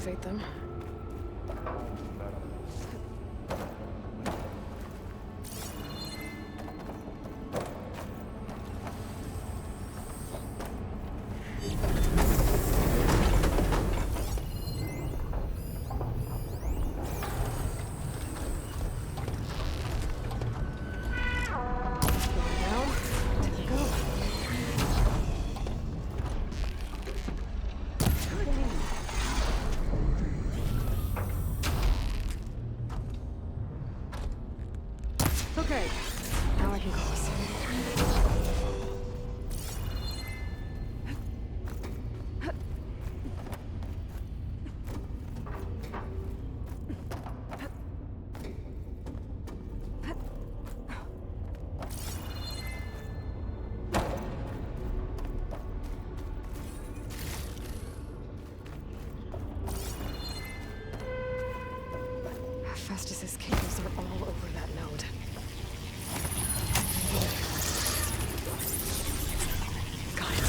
activate them. Okay, now I can cross. Festus's cables are all over that node. Got it.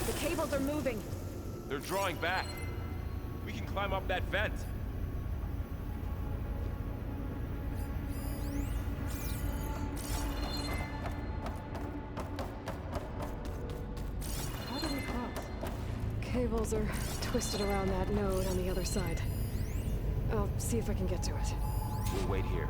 The cables are moving. They're drawing back. We can climb up that vent. How do we cross? Cables are twisted around that node on the other side. I'll see if I can get to it. We'll wait here.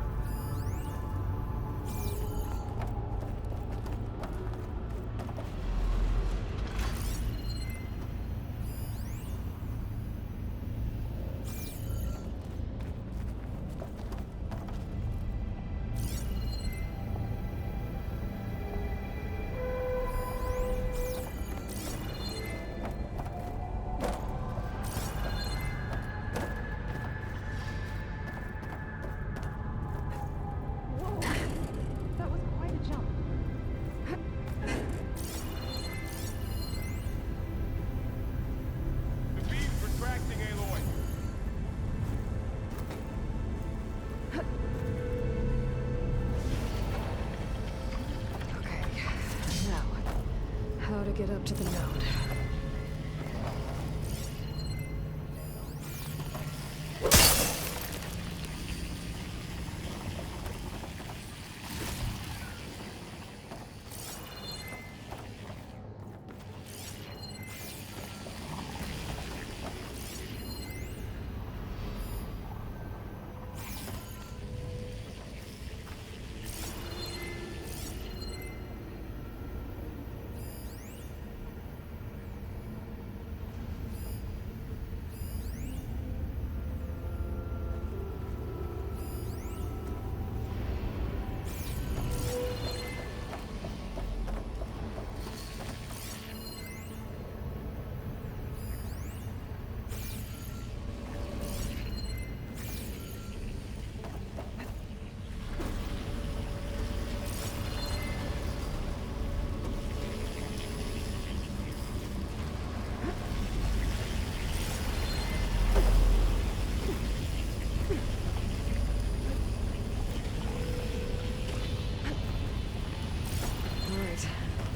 How to get up to the node.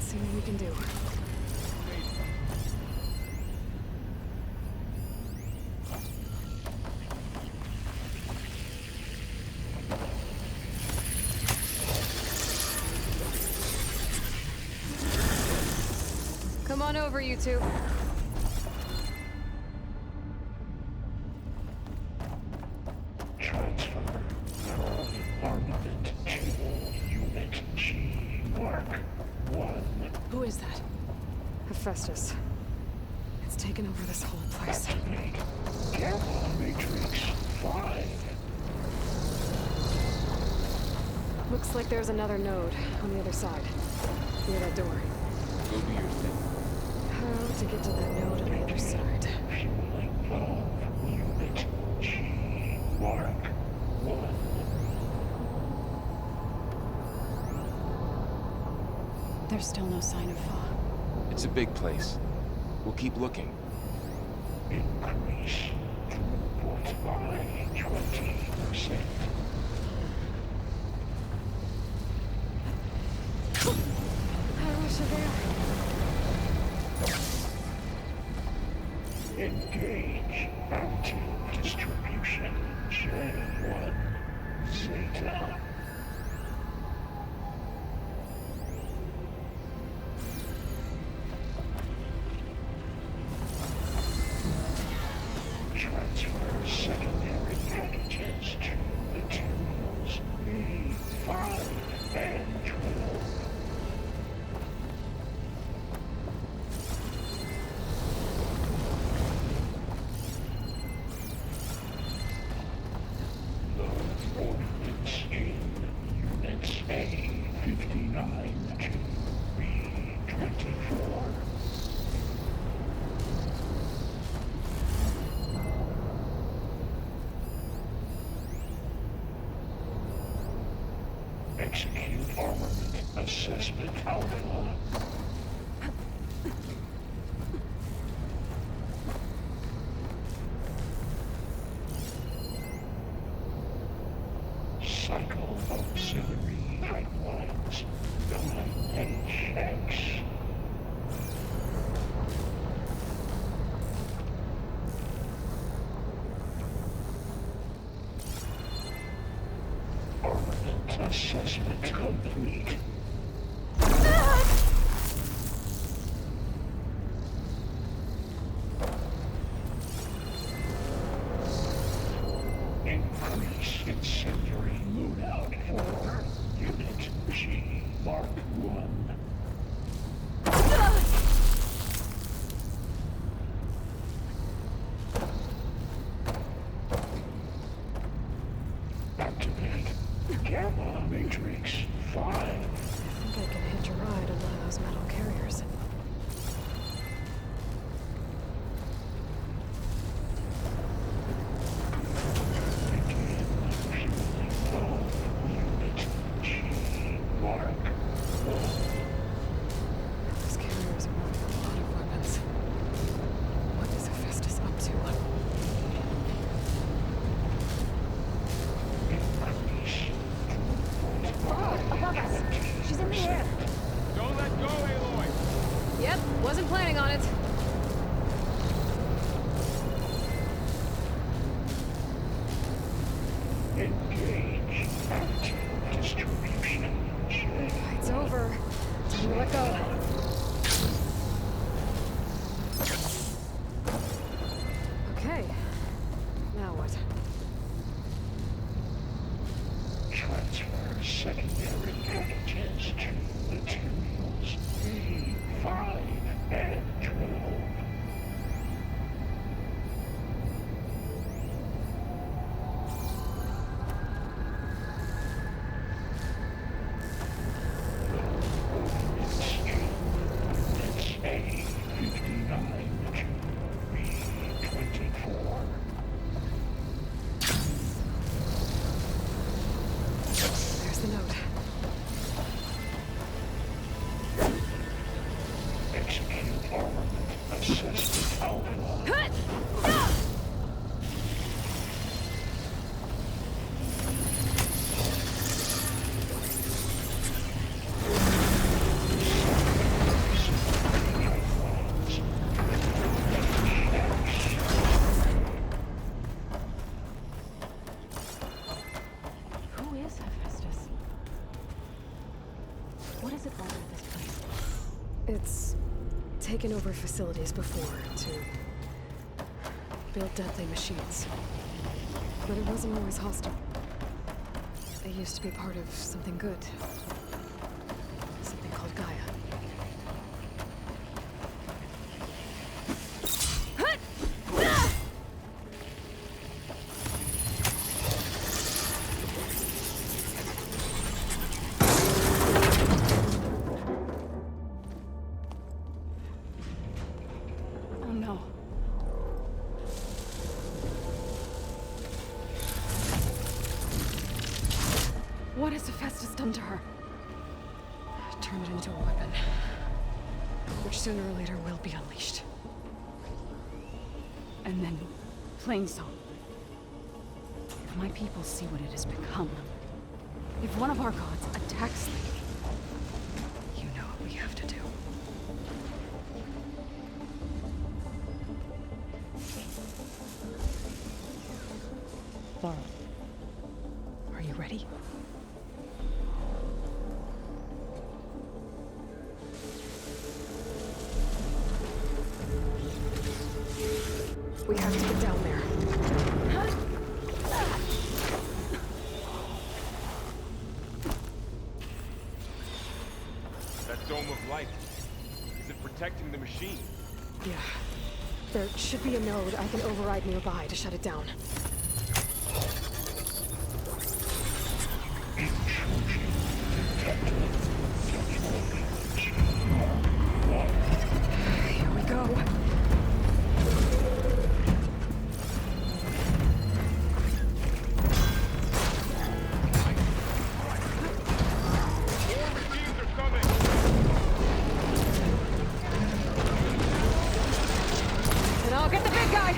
See what we can do. Come on over, you two. Transfer neural armament to Unit G. Mark 1. Who is that? Hephaestus. It's taken over this whole place. Activate Gamma Matrix 5. Looks like there's another node on the other side. Near that door. Go do your thing. How to get to that node on the other side? Fueling valve Unit G. Mark 1. There's still no sign of Fa. It's a big place. We'll keep looking. Increase throughput by 20%. I wish I Engage active. Transfer secondary packages to materials E5 and 12. Low ordnance in Units A59 to B24. Execute armament assessment alpha. Cycle auxiliary pipelines 9HX. Armament assessment complete. Increase incendiary loadout for Unit G Mark 1. Activate Gamma Matrix 5. I think I can hitch a ride on one of those metal carriers. Begin fueling of Unit G Mark 1. Those carriers are mounting a lot of weapons. What is Hephaestus up to? Increase Above us. She's in the air. Don't let go, Aloy! Yep, wasn't planning on it. Engage anti-distribution chain. Fight's over. Time to let go. Okay. Now what? Transfer secondary packages to materials E5 and 12. Ordnance in Units A59 to B24. There's the note. Execute armament assessment alpha. Pipelines. Who is Hephaestus? What does it want with this place? It's taken over facilities before to build deadly machines. But it wasn't always hostile. It used to be part of something good. Something called Gaia. Oh no. What has Hephaestus done to her? Turned it into a weapon. Which sooner or later will be unleashed. And then Plainsong. If my people see what it has become, if one of our gods attacks them, You know what we have to do. Laura, Are you ready? We have to get down there. light? Is it protecting the machine? Yeah. There should be a node I can override nearby to shut it down. Here we go. More machines are coming! And I'll get the big guy!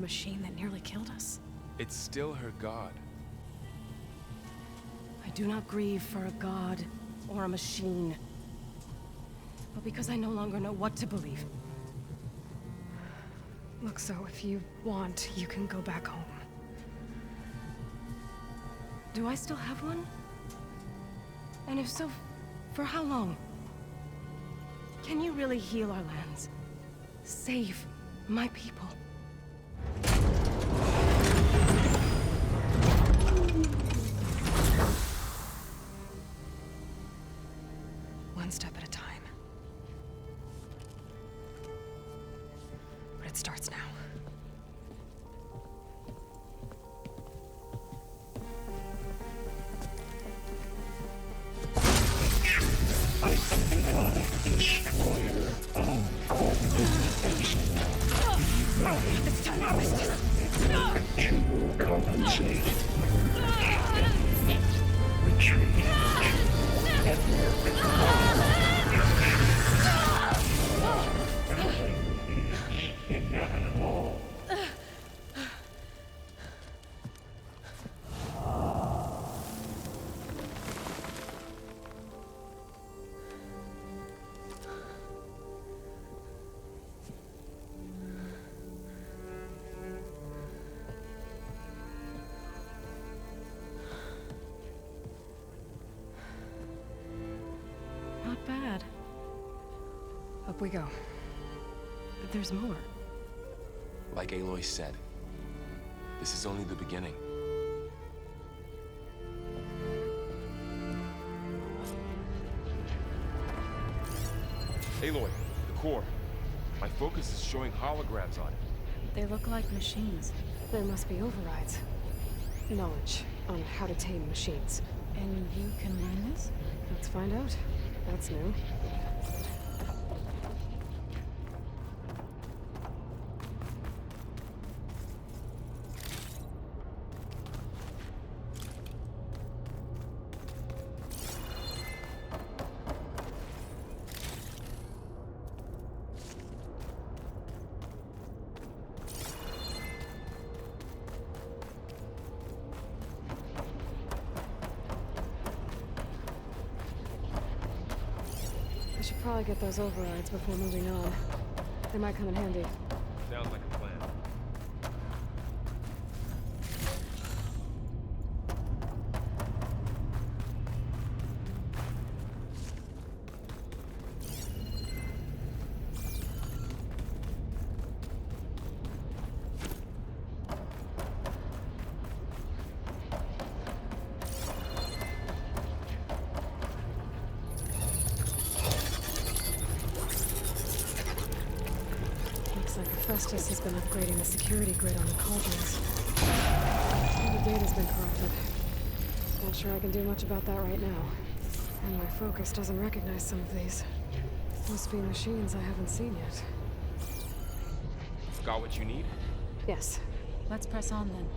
machine that nearly killed us. It's still her god. I do not grieve for a god or a machine, but because I no longer know what to believe. Look, so if you want, you can go back home. Do I still have one? And if so, for how long? Can you really heal our lands? Save my people? One step at a time. But it starts now. It's time to compensate. Retreat. Inevitable. Not bad. Up we go. But there's more. Like Aloy said, this is only the beginning. Aloy, the core. My focus is showing holograms on it. They look like machines. There must be overrides. Knowledge on how to tame machines. And you can learn this? Let's find out. That's new. I should probably get those overrides before moving on. They might come in handy. Sounds like a plan. Looks like Hephaestus has been upgrading the security grid on the cauldrons. All the data's been corrupted. Not sure I can do much about that right now. And my focus doesn't recognize some of these. Must be machines I haven't seen yet. Got what you need? Yes. Let's press on then.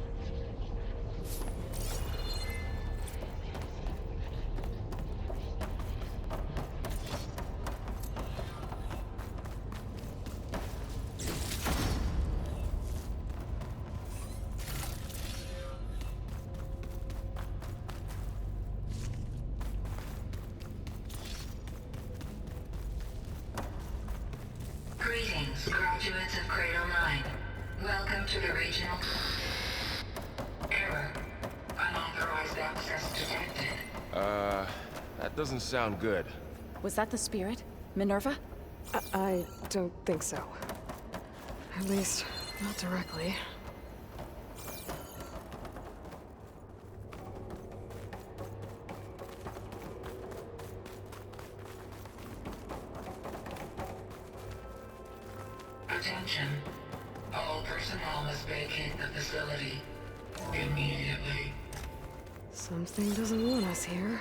Greetings, graduates of Cradle 9. Welcome to the regional... Error. Unauthorized access detected. That doesn't sound good. Was that the spirit? Minerva? I don't think so. At least, not directly. Attention. All personnel must vacate the facility. Immediately. Something doesn't want us here.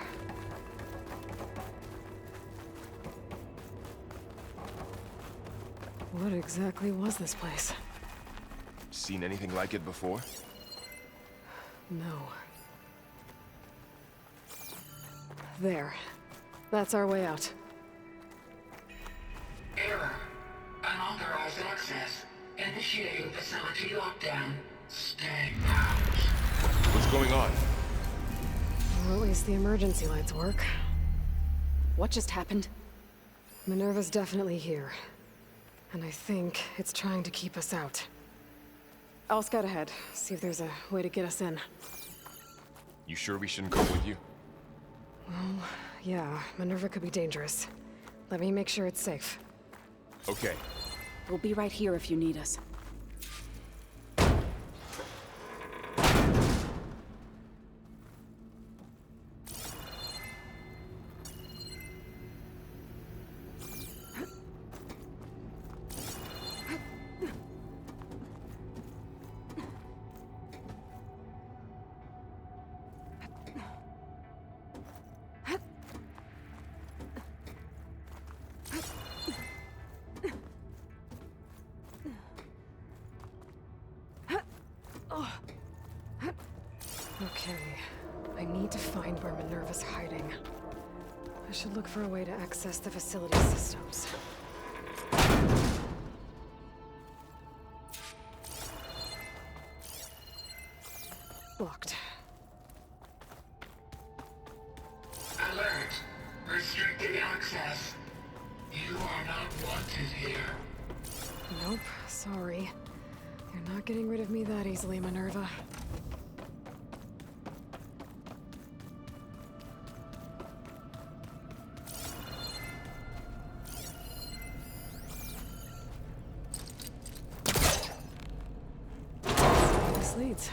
What exactly was this place? Seen anything like it before? No. There. That's our way out. Error. Unauthorized access. Initiate. initiating facility lockdown. Stay out. What's going on? Well, at least the emergency lights work. What just happened? Minerva's definitely here. And I think it's trying to keep us out. I'll scout ahead, see if there's a way to get us in. You sure we shouldn't go with you? Yeah, Minerva could be dangerous. Let me make sure it's safe. Okay. We'll be right here if you need us. Okay, I need to find where Minerva's hiding. I should look for a way to access the facility systems. Locked. Alert. Restricted access. You are not wanted here. Nope, sorry. You're not getting rid of me that easily, Minerva. This leads.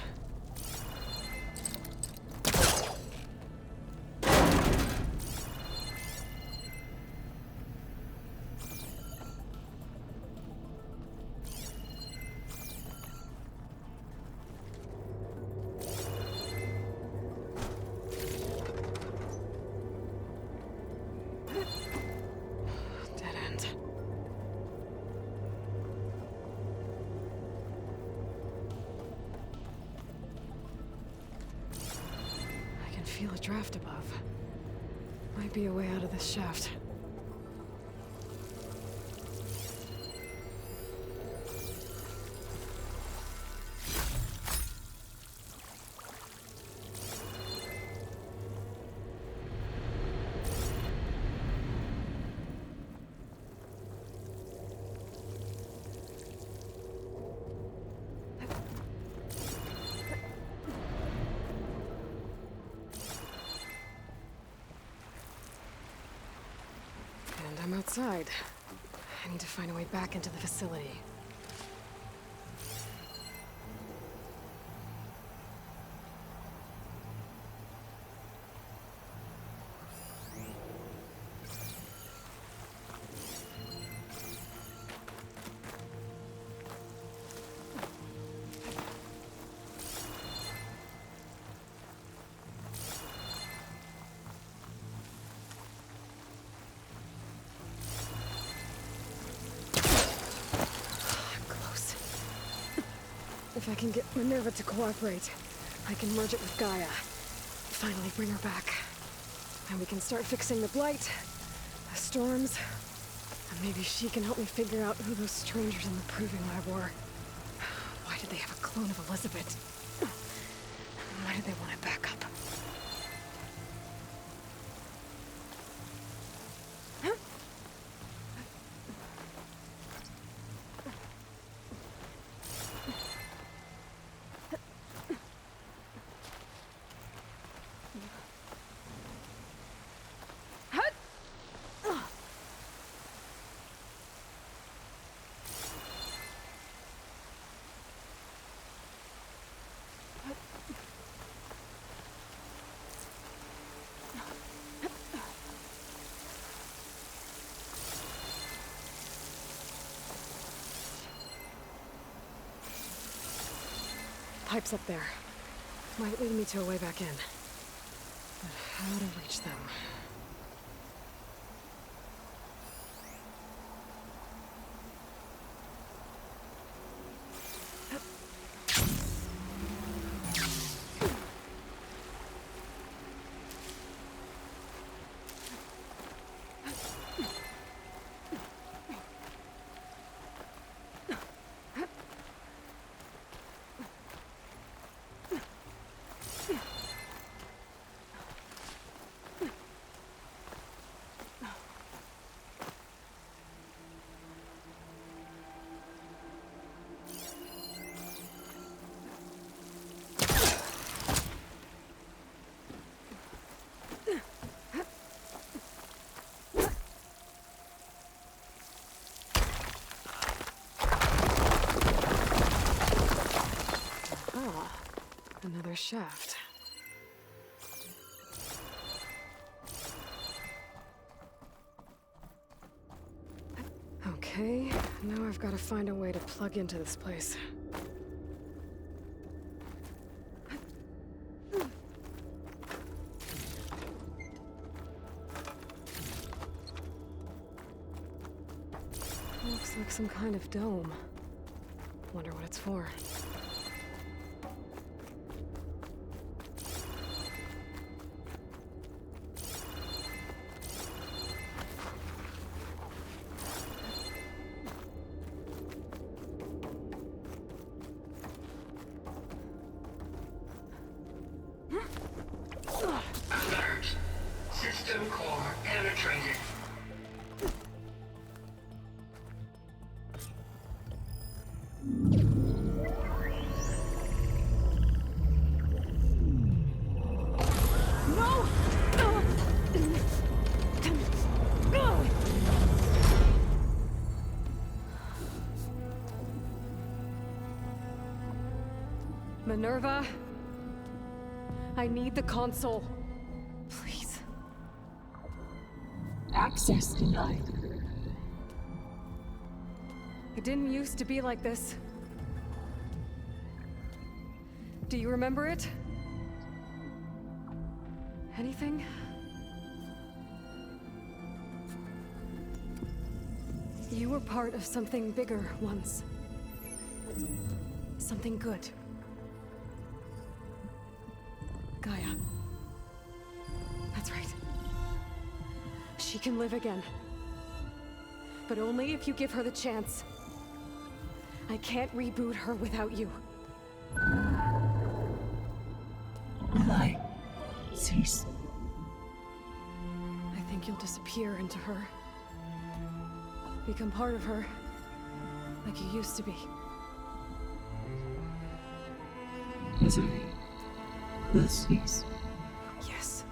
Dead end. I can feel a draft above. Might be a way out of this shaft. And I'm outside. I need to find a way back into the facility. Close. If I can get Minerva to cooperate, I can merge it with Gaia. Finally bring her back. And we can start fixing the Blight, the storms, and maybe she can help me figure out who those strangers in the Proving Lab were. Why did they have a clone of Elizabeth? Why did they want it back up? Pipes up there. Might lead me to a way back in. But how to reach them? shaft. Okay, now I've got to find a way to plug into this place. Looks like some kind of dome. Wonder what it's for. Alert! System core penetrated. No! Minerva? I need the console. Please. Access denied. It didn't used to be like this. Do you remember it? Anything? You were part of something bigger once. Something good. Gaia. That's right. She can live again. But only if you give her the chance. I can't reboot her without you. Lie. Cease. I think you'll disappear into her. Become part of her. Like you used to be. Misery. Will cease. Yes.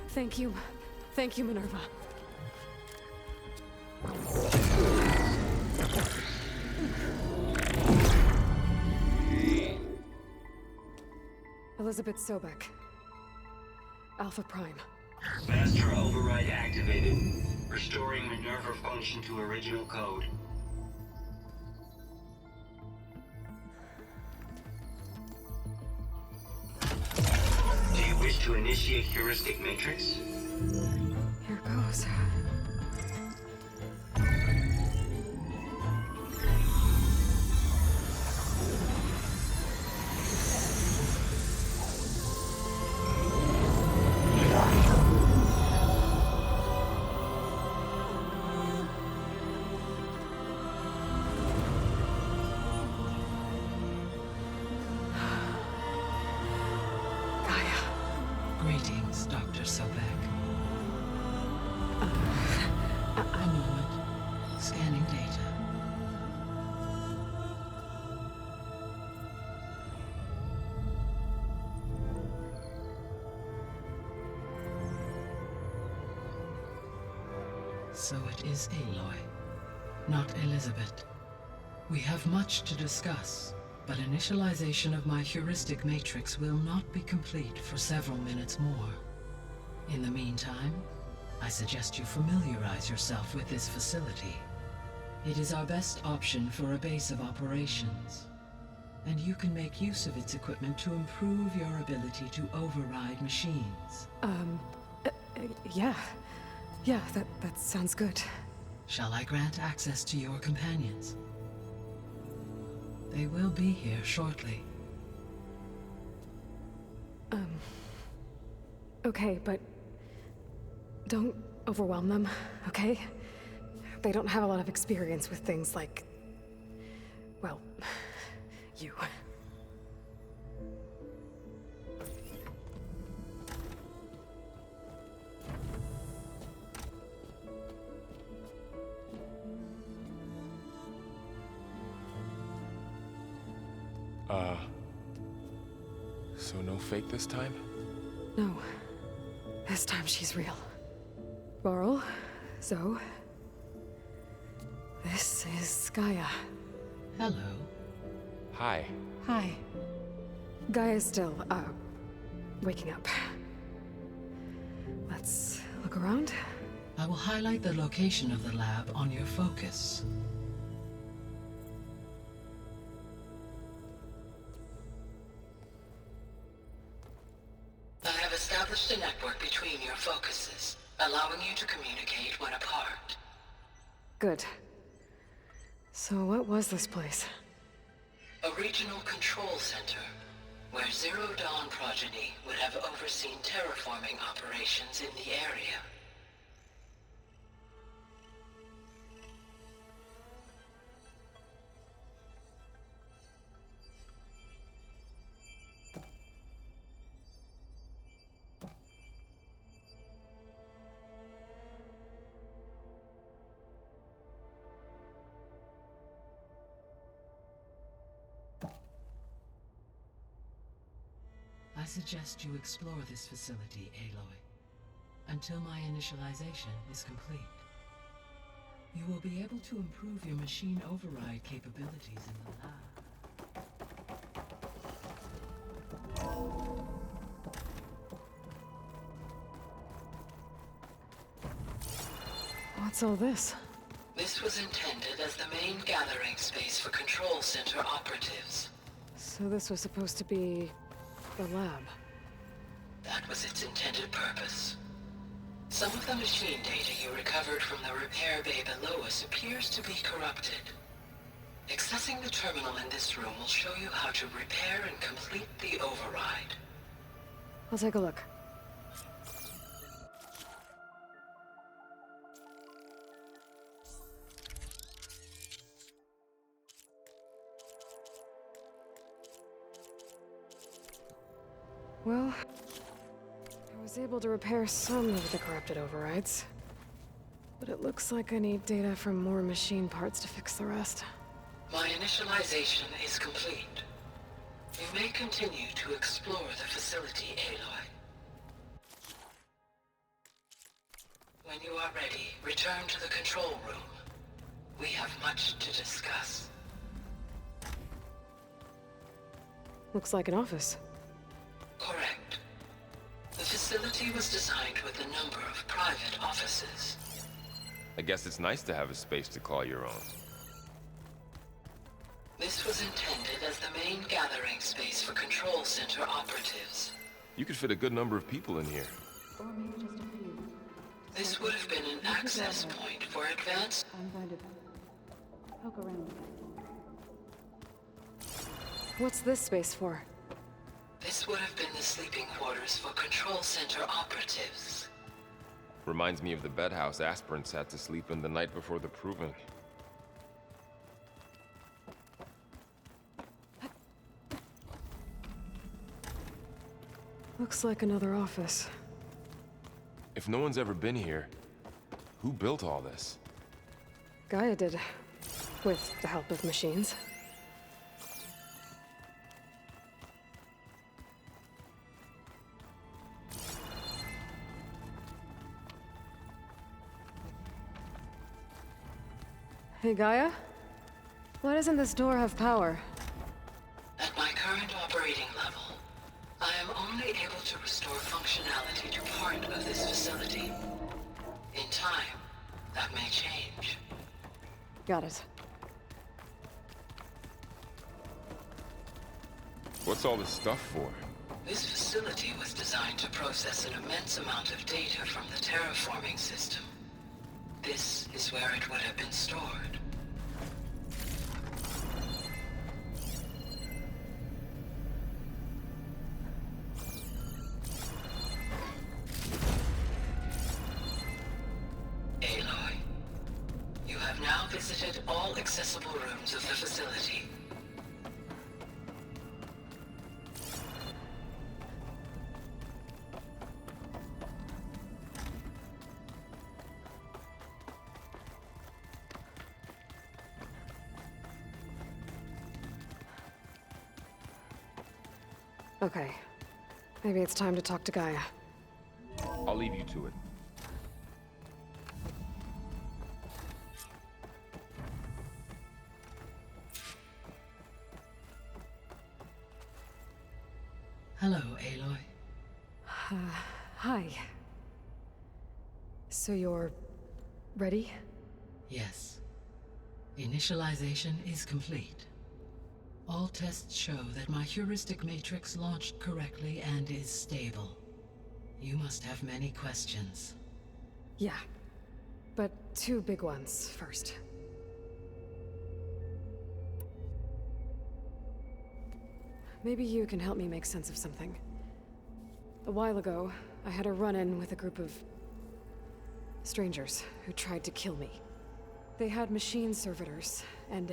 Thank you. Thank you, Minerva. Elizabeth Sobek. Alpha Prime. Master override activated. Restoring Minerva function to original code. Do you wish to initiate heuristic matrix? Here goes. Greetings, Dr. Sobek. A moment. Scanning data. So it is Aloy, not Elizabeth. We have much to discuss, but initialization of my heuristic matrix will not be complete for several minutes more. In the meantime, I suggest you familiarize yourself with this facility. It is our best option for a base of operations, and you can make use of its equipment to improve your ability to override machines. Yeah. Yeah, that sounds good. Shall I grant access to your companions? They will be here shortly. Okay, but don't overwhelm them, okay? They don't have a lot of experience with things like, well, you. So no fake this time? No. This time she's real. Varl, Zoe. This is Gaia. Hello. Hi. Hi. Gaia's still, waking up. Let's look around. I will highlight the location of the lab on your focus. I have established a network between your focuses, allowing you to communicate when apart. Good. So what was this place? A regional control center, where Zero Dawn progeny would have overseen terraforming operations in the area. I suggest you explore this facility, Aloy, until my initialization is complete. You will be able to improve your machine override capabilities in the lab. What's all this? This was intended as the main gathering space for Control Center operatives. So this was supposed to be the lab. That was its intended purpose. Some of the machine data you recovered from the repair bay below us appears to be corrupted. Accessing the terminal in this room will show you how to repair and complete the override. I'll take a look. Well, I was able to repair some of the corrupted overrides. But it looks like I need data from more machine parts to fix the rest. My initialization is complete. You may continue to explore the facility, Aloy. When you are ready, return to the control room. We have much to discuss. Looks like an office. Correct. The facility was designed with a number of private offices. I guess it's nice to have a space to call your own. This was intended as the main gathering space for Control Center operatives. You could fit a good number of people in here. Or maybe just a few. This would have been an access point for advanced... I'm going to poke around. What's this space for? This would have been the sleeping quarters for Control Center operatives. Reminds me of the bedhouse aspirants had to sleep in the night before the proving. Looks like another office. If no one's ever been here, who built all this? Gaia did. With the help of machines. Hey, Gaia? Why doesn't this door have power? At my current operating level, I am only able to restore functionality to part of this facility. In time, that may change. Got it. What's all this stuff for? This facility was designed to process an immense amount of data from the terraforming system. This is where it would have been stored. Aloy, you have now visited all accessible rooms of the facility. Okay. Maybe it's time to talk to Gaia. I'll leave you to it. Hello, Aloy. Hi. So you're... ready? Yes. Initialization is complete. All tests show that my heuristic matrix launched correctly and is stable. You must have many questions. Yeah. But two big ones first. Maybe you can help me make sense of something. A while ago, I had a run-in with a group of... strangers who tried to kill me. They had machine servitors and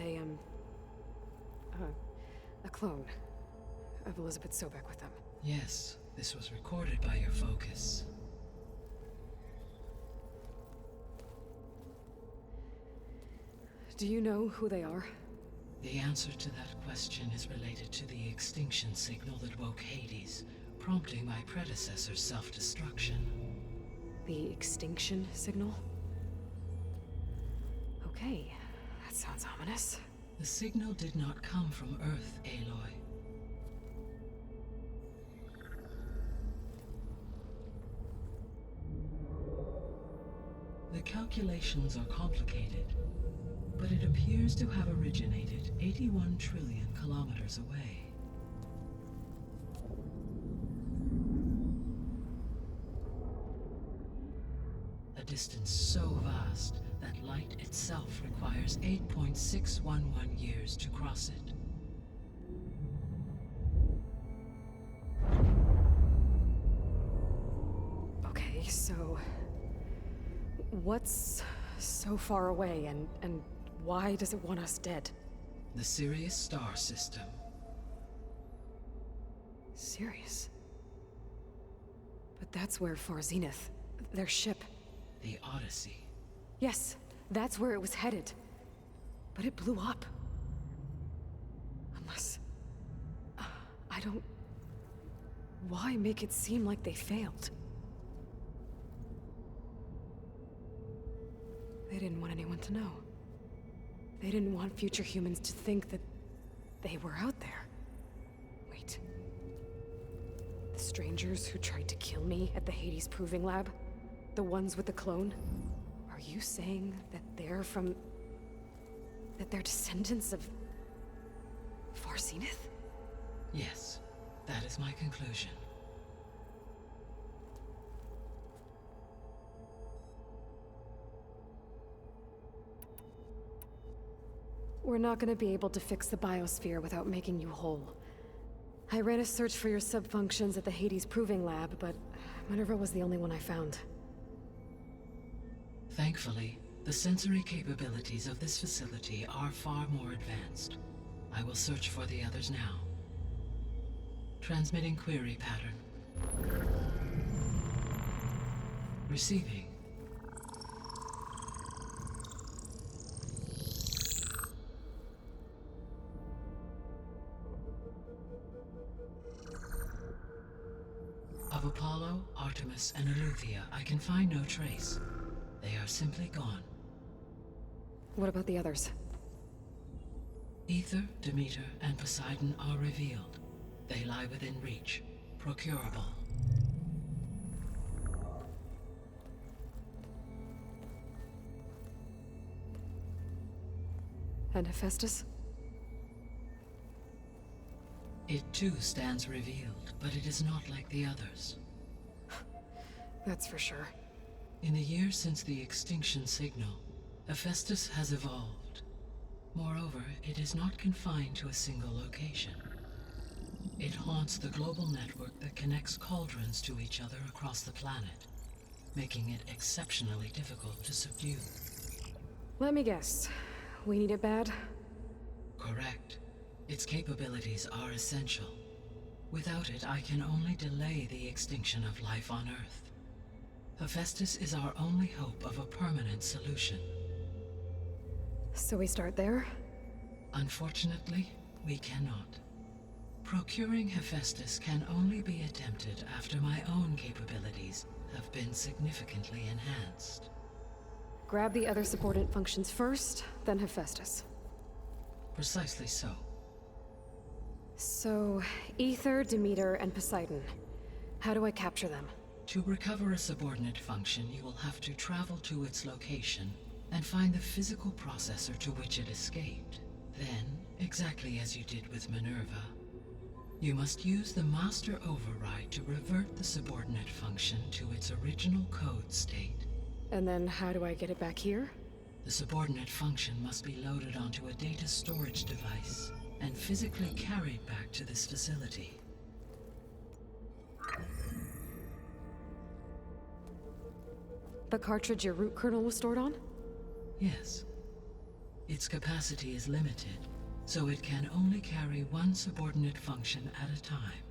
a clone of Elizabeth Sobek with them. Yes, this was recorded by your focus. Do you know who they are? The answer to that question is related to the extinction signal that woke Hades, prompting my predecessor's self-destruction. The extinction signal? Okay, that sounds ominous. The signal did not come from Earth, Aloy. The calculations are complicated, but it appears to have originated 81 trillion kilometers away. A distance so vast that light itself requires 8.611 years to cross it. Okay, so... what's so far away, and why does it want us dead? The Sirius star system. Sirius? But that's where Far Zenith, their ship... The Odyssey. Yes, that's where it was headed. But it blew up. Unless... I don't... Why make it seem like they failed? They didn't want anyone to know. They didn't want future humans to think that they were out there. Wait. The strangers who tried to kill me at the Hades Proving Lab? The ones with the clone? Are you saying that they're from... that they're descendants of... Far Zenith? Yes, that is my conclusion. We're not gonna be able to fix the biosphere without making you whole. I ran a search for your subfunctions at the Hades Proving Lab, but Minerva was the only one I found. Thankfully, the sensory capabilities of this facility are far more advanced. I will search for the others now. Transmitting query pattern. Receiving. Of Apollo, Artemis, and Eleuthia, I can find no trace. They are simply gone. What about the others? Ether, Demeter, and Poseidon are revealed. They lie within reach, procurable. And Hephaestus? It too stands revealed, but it is not like the others. That's for sure. In the years since the extinction signal, Hephaestus has evolved. Moreover, it is not confined to a single location. It haunts the global network that connects cauldrons to each other across the planet, making it exceptionally difficult to subdue. Let me guess. We need it bad? Correct. Its capabilities are essential. Without it, I can only delay the extinction of life on Earth. Hephaestus is our only hope of a permanent solution. So we start there? Unfortunately, we cannot. Procuring Hephaestus can only be attempted after my own capabilities have been significantly enhanced. Grab the other subordinate functions first, then Hephaestus. Precisely so. So, Aether, Demeter, and Poseidon. How do I capture them? To recover a subordinate function, you will have to travel to its location and find the physical processor to which it escaped. Then, exactly as you did with Minerva, you must use the master override to revert the subordinate function to its original code state. And then how do I get it back here? The subordinate function must be loaded onto a data storage device and physically carried back to this facility. The cartridge your root kernel was stored on? Yes. Its capacity is limited, so it can only carry one subordinate function at a time.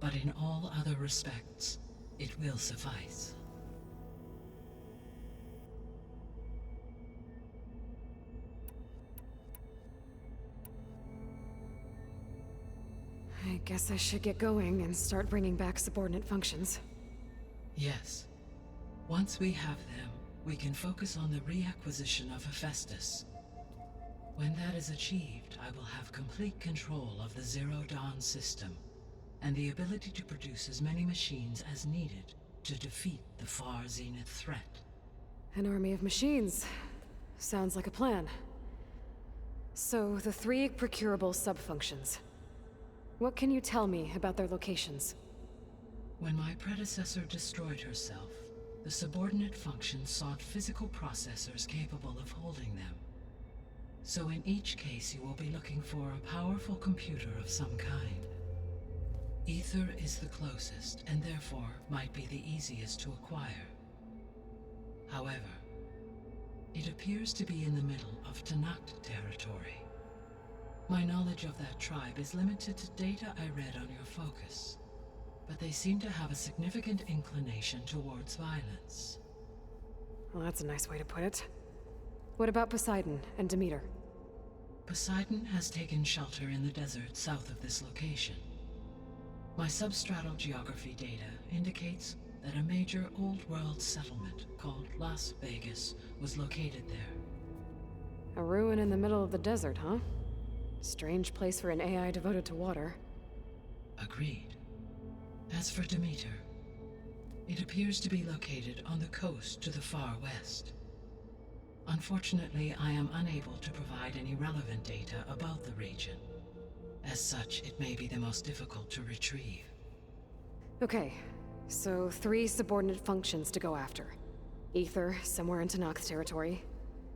But in all other respects, it will suffice. I guess I should get going and start bringing back subordinate functions. Yes. Once we have them, we can focus on the reacquisition of Hephaestus. When that is achieved, I will have complete control of the Zero Dawn system, and the ability to produce as many machines as needed to defeat the Far Zenith threat. An army of machines. Sounds like a plan. So, the 3 procurable sub-functions. What can you tell me about their locations? When my predecessor destroyed herself, the subordinate functions sought physical processors capable of holding them. So in each case you will be looking for a powerful computer of some kind. Aether is the closest, and therefore might be the easiest to acquire. However, it appears to be in the middle of Tenakth territory. My knowledge of that tribe is limited to data I read on your focus, but they seem to have a significant inclination towards violence. Well, that's a nice way to put it. What about Poseidon and Demeter? Poseidon has taken shelter in the desert south of this location. My substratal geography data indicates that a major old-world settlement called Las Vegas was located there. A ruin in the middle of the desert, huh? Strange place for an AI devoted to water. Agreed. As for Demeter, it appears to be located on the coast to the far west. Unfortunately, I am unable to provide any relevant data about the region. As such, it may be the most difficult to retrieve. Okay, so 3 subordinate functions to go after. Aether, somewhere in Tenakth territory.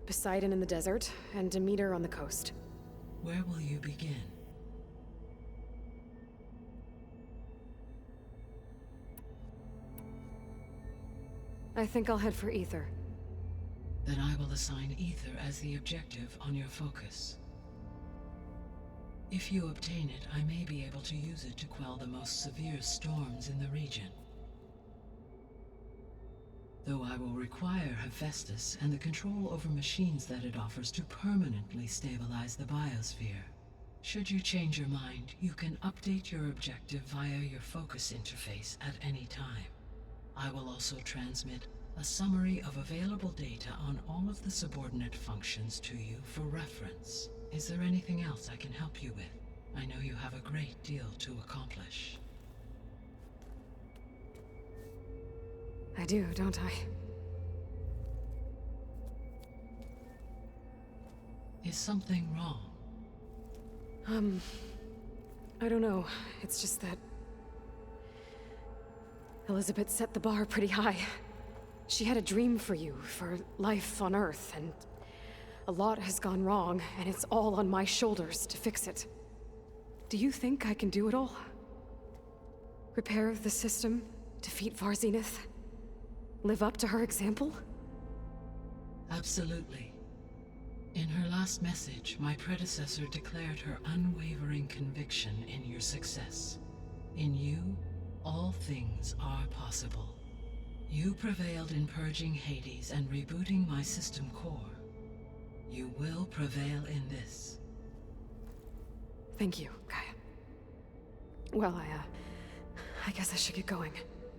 Poseidon in the desert, and Demeter on the coast. Where will you begin? I think I'll head for Aether. Then I will assign Aether as the objective on your focus. If you obtain it, I may be able to use it to quell the most severe storms in the region. Though I will require Hephaestus and the control over machines that it offers to permanently stabilize the biosphere. Should you change your mind, you can update your objective via your focus interface at any time. I will also transmit a summary of available data on all of the subordinate functions to you for reference. Is there anything else I can help you with? I know you have a great deal to accomplish. I do, don't I? Is something wrong? I don't know. It's just that Elizabeth set the bar pretty high. She had a dream for you, for life on Earth, and a lot has gone wrong, and it's all on my shoulders to fix it. Do you think I can do it all? Repair the system, defeat Far Zenith, live up to her example? Absolutely. In her last message, my predecessor declared her unwavering conviction in your success. In you, all things are possible. You prevailed in purging Hades and rebooting my system core. You will prevail in this. Thank you, Gaia. Well, I guess I should get going.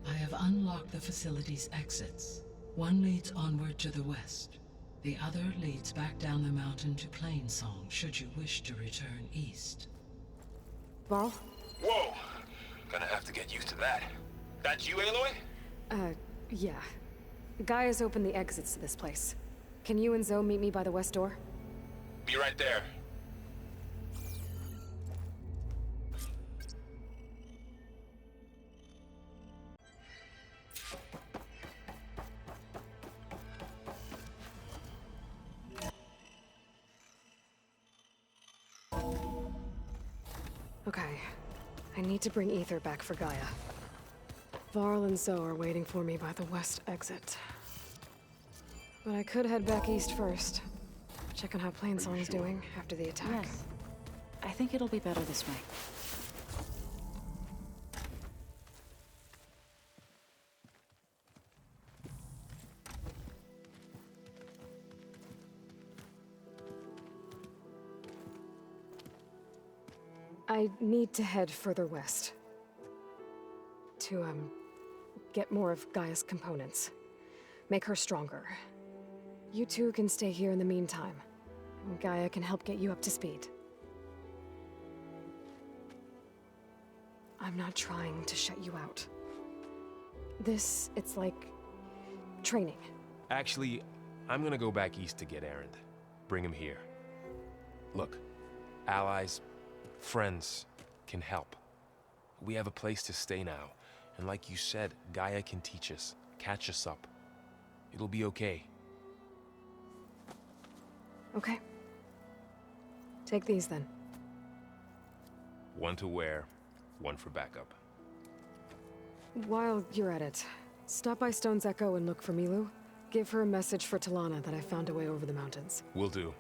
I have unlocked the facility's exits. One leads onward to the west. The other leads back down the mountain to Plainsong, should you wish to return east. Varl? Whoa! Gonna have to get used to that. That's you, Aloy? Yeah. Gaia's opened the exits to this place. Can you and Zoe meet me by the west door? Be right there. Okay. I need to bring Ether back for Gaia. Varl and Zoe are waiting for me by the west exit. But I could head back east first. Check on how Plainsong's doing after the attack. Yes. I think it'll be better this way. I need to head further west. To, get more of Gaia's components. Make her stronger. You two can stay here in the meantime. And Gaia can help get you up to speed. I'm not trying to shut you out. It's like... training. Actually, I'm gonna go back east to get Erend. Bring him here. Look, allies, friends can help. We have a place to stay now. And like you said, Gaia can teach us, catch us up. It'll be okay. Okay. Take these then. One to wear, one for backup. While you're at it, stop by Stone's Echo and look for Milu. Give her a message for Talana that I found a way over the mountains. Will do.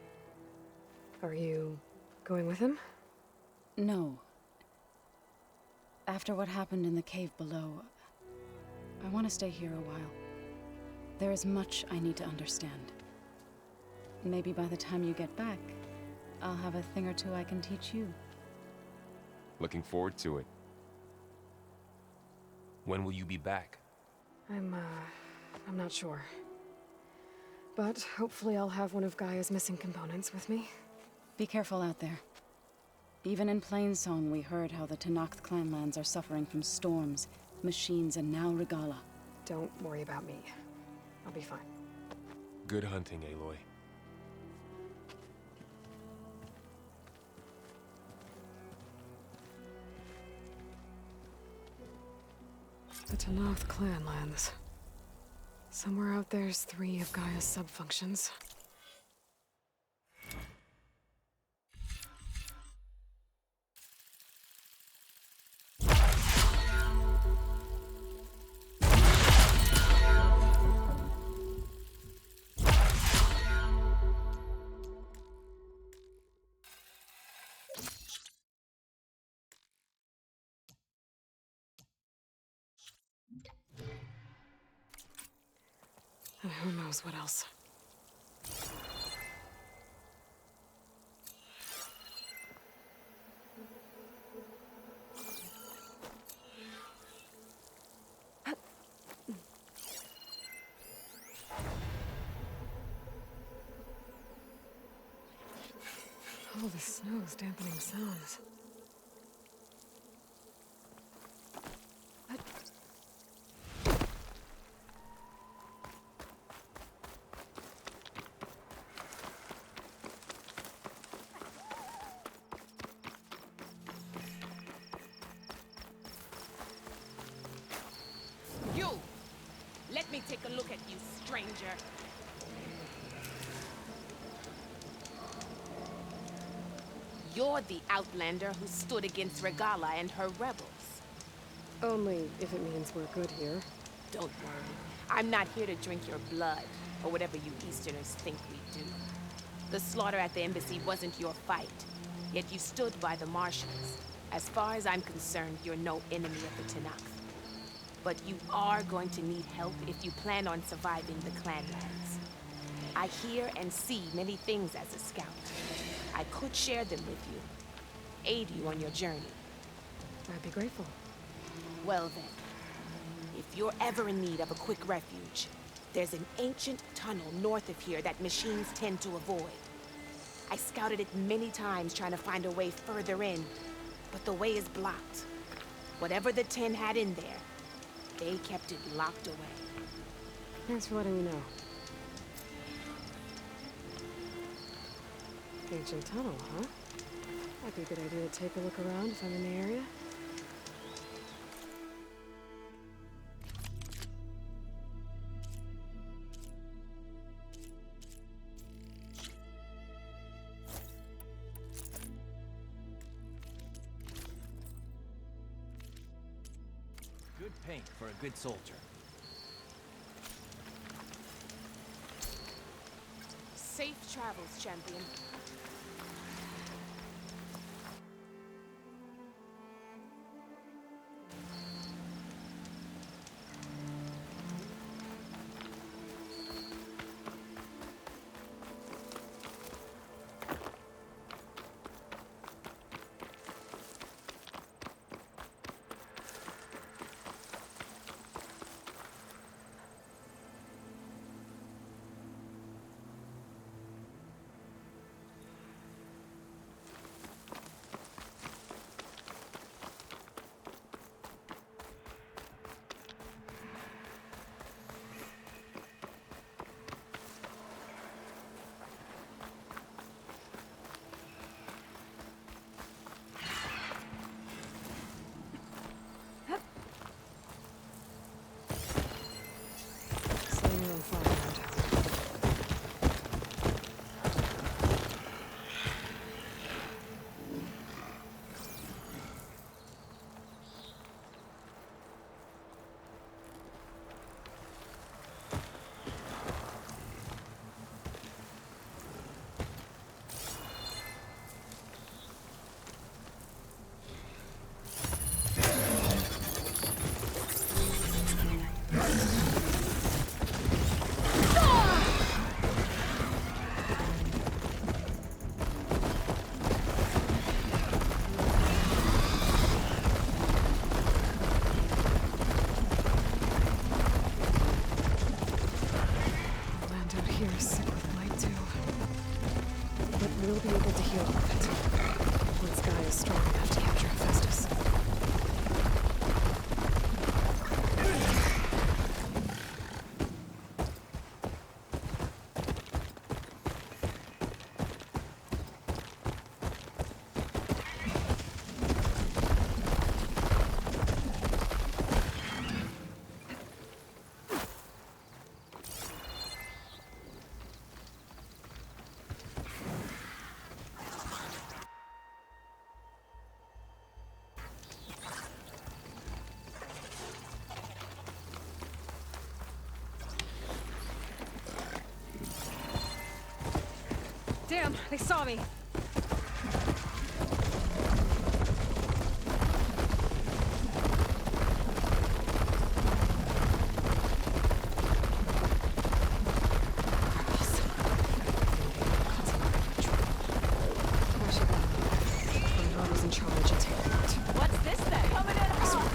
Are you going with him? No. After what happened in the cave below, I want to stay here a while. There is much I need to understand. Maybe by the time you get back, I'll have a thing or two I can teach you. Looking forward to it. When will you be back? I'm not sure. But hopefully I'll have one of Gaia's missing components with me. Be careful out there. Even in Plainsong, we heard how the Tenakth clanlands are suffering from storms, machines, and now Regalla. Don't worry about me. I'll be fine. Good hunting, Aloy. The Tenakth clanlands. Somewhere out there's 3 of Gaia's subfunctions. And who knows what else. Oh, the snow's dampening sounds. You! Let me take a look at you, stranger. You're the Outlander who stood against Regalla and her rebels. Only if it means we're good here. Don't worry. I'm not here to drink your blood, or whatever you Easterners think we do. The slaughter at the embassy wasn't your fight, yet you stood by the Martians. As far as I'm concerned, you're no enemy of the Tenakth. But you are going to need help if you plan on surviving the clanlands. I hear and see many things as a scout. I could share them with you, aid you on your journey. I'd be grateful. Well then, if you're ever in need of a quick refuge, there's an ancient tunnel north of here that machines tend to avoid. I scouted it many times trying to find a way further in, but the way is blocked. Whatever the 10 had in there, they kept it locked away. Thanks for letting me know. Ancient tunnel, huh? Might be a good idea to take a look around if I'm in the area. Good paint for a good soldier. Safe travels, champion. Setting your own fire around. Land out here is sick with light too. But we'll be able to heal with it. Once Guy is strong enough to capture Hephaestus. Damn, they saw me. What's this then? Coming in hot!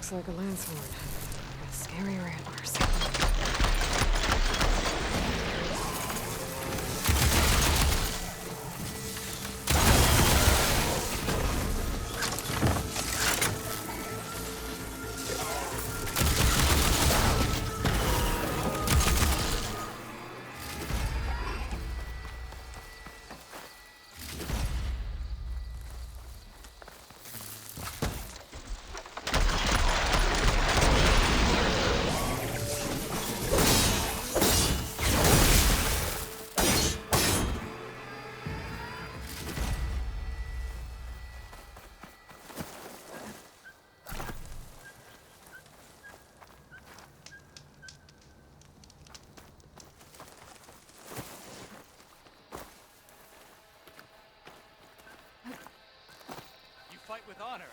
looks like a Lancehorn. Got scarier antlers. You fight with honor,